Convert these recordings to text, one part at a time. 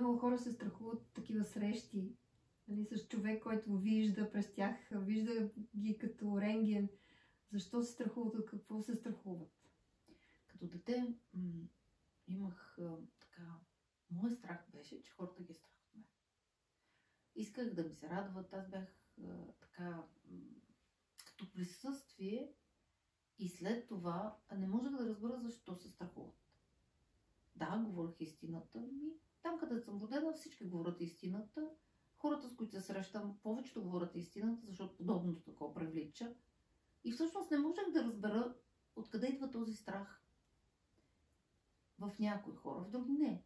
Много хора се страхуват от такива срещи, нали, с човек, който вижда през тях, вижда ги като рентген. Защо се страхуват? От какво се страхуват? Като дете имах така... Моят страх беше, че хората ги е страх от мен. Исках да ми се радват. Аз бях така... като присъствие и след това не можех да разбера защо се страхуват. Да, говорих истината ми. Там, където съм родена, всички говорят истината. Хората, с които се срещам, повечето говорят истината, защото подобното такова привлича. И всъщност не можех да разбера откъде идва този страх. В някои хора, в други не.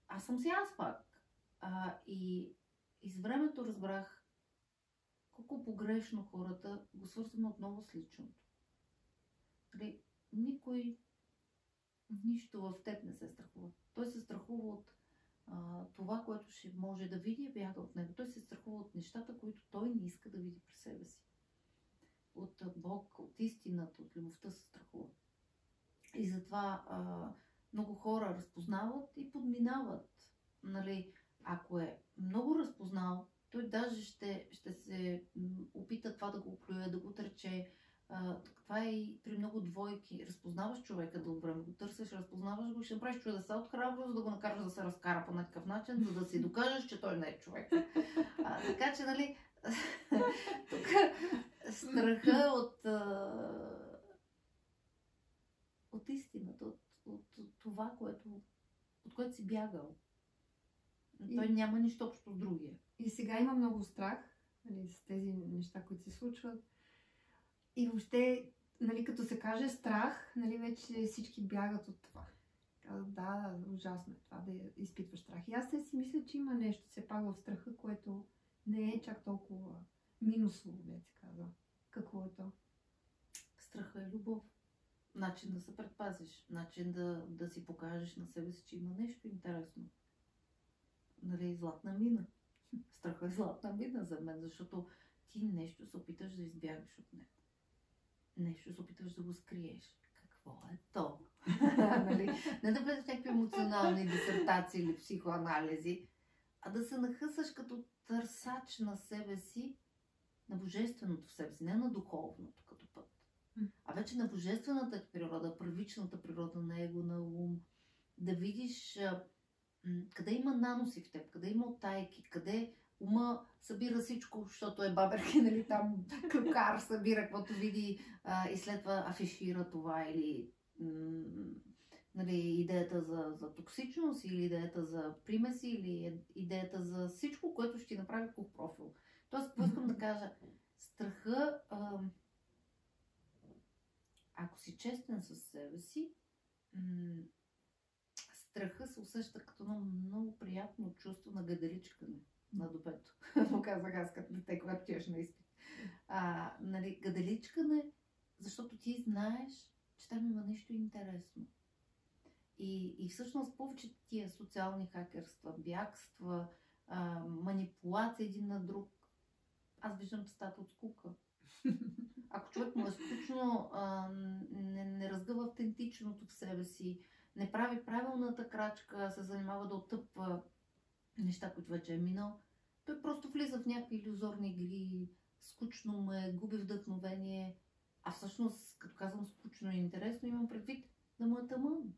Аз съм си аз пак. И с времето разбрах колко погрешно хората го свързваме отново с личното. Никой нищо в теб не се страхува. Той се страхува от това, което ще може да види, бяга от него. Той се страхува от нещата, които той не иска да види при себе си. От Бог, от истината, от любовта се страхува. И затова много хора разпознават и подминават. Нали, ако е много разпознал, той даже ще се опита това да го оплюе, да го отрече. Това е и при много двойки. Разпознаваш човека дълго време, го търсиш, разпознаваш го и ще направиш чудеса от храброст, да го накараш да се разкара по някакъв начин, за да си докажеш, че той не е човек. Така че, нали, тук страха от истината, от това, от което си бягал. Той няма нищо общо с другия. И сега има много страх, нали, с тези неща, които се случват. И въобще, нали, като се каже страх, нали, вече всички бягат от това. Да, ужасно е това да изпитваш страх. И аз си мисля, че има нещо все пак в страха, което не е чак толкова минусово, да се казва. Какво е то? Страха е любов. Начин да се предпазиш. Начин да си покажеш на себе си, че има нещо интересно. Нали, златна мина. Страха е златна мина за мен, защото ти нещо се опиташ да избягаш от него. Нещо се опитваш да го скриеш. Какво е то? Нали? Не да влезеш някакви емоционални дисертации или психоанализи, а да се нахъсаш като търсач на себе си, на божественото в себе си, не на духовното като път. А вече на божествената природа, първичната природа на его, на ум, да видиш къде има наноси в теб, къде има оттайки, къде ума събира всичко, защото е баберки, нали, там клюкар събира, каквото види и след това афишира това или нали, идеята за токсичност или идеята за примеси или идеята за всичко, което ще ти направи кух профил. Тоест, какво искам да кажа? Страха, ако си честен със себе си, страха се усеща като много приятно чувство на гаделичкане на добето. Му казах аз като дете, когато тиеш на изпит. Нали, гаделичкане, защото ти знаеш, че там има нещо интересно. И всъщност повече тия социални хакерства, бягства, манипулация един на друг, аз виждам стата от скука. Ако човек му е скучно, не разгъва автентичното в себе си, не прави правилната крачка, се занимава да оттъпва неща, които вече е минал, той просто влиза в някакви илюзорни игри, скучно му е, губи вдъхновение, а всъщност, като казвам скучно и интересно, имам предвид да му е тъмън.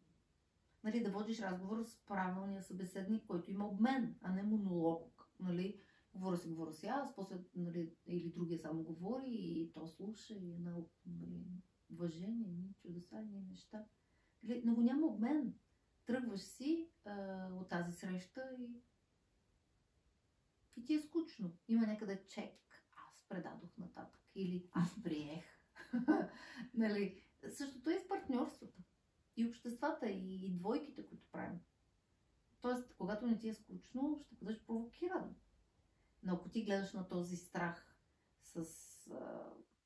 Нали, да водиш разговор с правилния събеседник, който има обмен, а не монолог. Нали, говоря си аз, после, нали, или другия само говори и то слуша и едно, нали, уважение, чудеса, неща. Но го няма обмен. Тръгваш си от тази среща и ти е скучно. Има някъде чек. Аз предадох нататък. Или аз приех. Нали? Същото е и с партньорствата. И обществата, и двойките, които правим. Тоест, когато не ти е скучно, ще бъдеш провокиран. Но ако ти гледаш на този страх с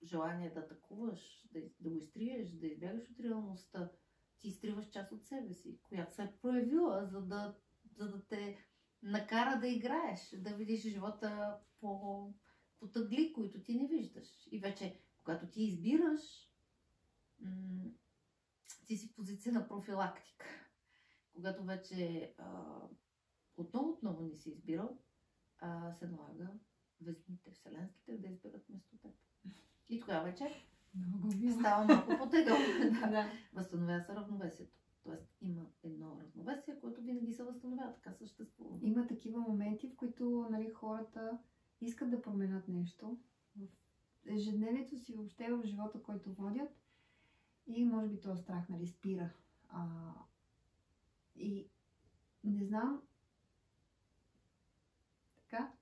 желание да атакуваш, да го изтриеш, да избягаш от реалността, ти изтриваш част от себе си, която се е проявила, за да те накара да играеш, да видиш живота по тъгли, които ти не виждаш. И вече, когато ти избираш, ти си в позиция на профилактика. Когато вече отново отново не си избирал, се налага везните, вселенските да изберат вместо теб. И тогава вече Много мило. става малко по-тегъл. Да. Възстановява се равновесието. Тоест има едно равновесие, което винаги се възстановява, така съществува. Има такива моменти, в които нали, хората искат да променят нещо в ежедневието си, въобще в живота, който водят, и може би този страх нали, спира. И не знам. Така?